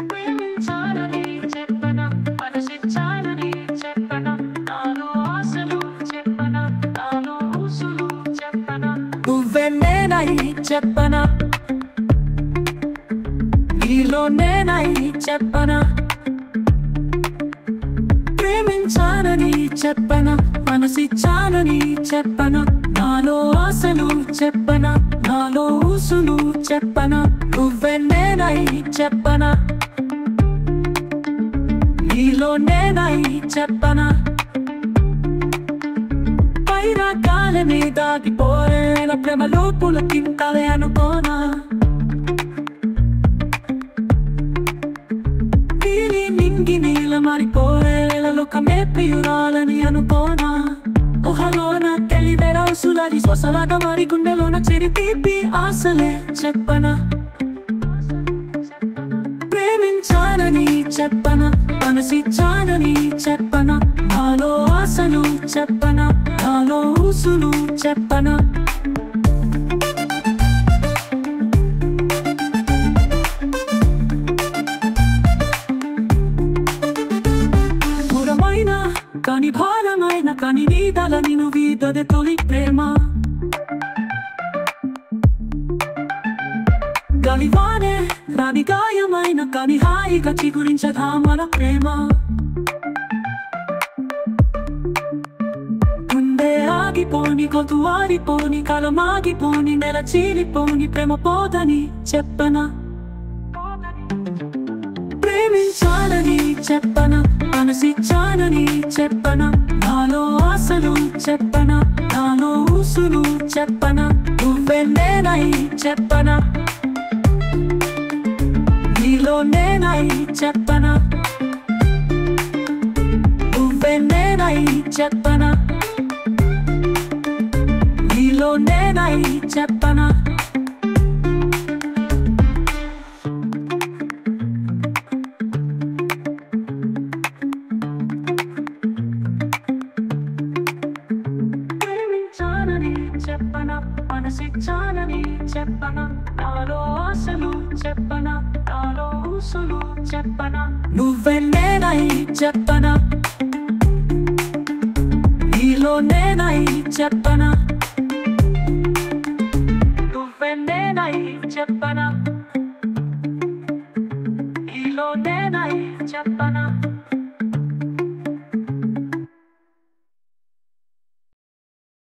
ప్రేమించాలని చెప్పనా, మనసిచ్చాలని చెప్పనా, నాలో ఆశలు చెప్పనా, నాలో ఊసులు చెప్పనా, నువ్వే నేనై చెప్పనా, నీలో నేనై చెప్పనా. ప్రేమించాలని చెప్పనా, మనసిచ్చాలని చెప్పనా, నాలో ఆశలు చెప్పనా, నాలో ఊసులు చెప్పనా, నువ్వే నేనై చెప్పనా, నీలో నేనై చెప్పనా. పైరకాలని దాటిపోయేలా ప్రేమలో పులకింతాలే అనుకోనా, నీలి నింగి నీల మారిపోయేలా లోకమే ప్రియురాలని అనుకోనా. ఊహలోన తెలివే రాసులని శ్వాసలాగా మారి గుండెలోన చెరి తీపి ఆశలే చెప్పనా. ప్రేమించాలని చెప్పనా, మనసిచ్చాలని చెప్పనా, నాలో ఆశలు చెప్పనా, నాలో ఊసులు చెప్పనా. దూరమైన కాని భారమైన కాని నీదల నిను వీదదే తొలి ప్రేమ. గాలివానే రాని గాయమైన కాని హాయిగా చిగురించదా మన ప్రేమ. గుండె ఆగిపోని గొంతు ఆరిపోని కాలం ఆగిపోని నెల చీలిపోని ప్రేమ పోదని చెప్పనా. ప్రేమించాలని చెప్పనా, మనసిచ్చాలని చెప్పనా, నాలో ఆశలు చెప్పనా, నాలో ఊసులు చెప్పనా, నువ్వే నేనై చెప్పనా, నీలో నేనై చెప్పనా, నువ్వే నేనై చెప్పనా, నీలో నేనై చెప్పనా. ప్రేమించాలని చెప్పనా, మనసిచ్చాలని చెప్పనా, నాలో ఆశలు చెప్పనా, నాలో ఊసులు చెప్పనా, నువ్వే నేనై చెప్పనా, నీలో నేనై చెప్పనా.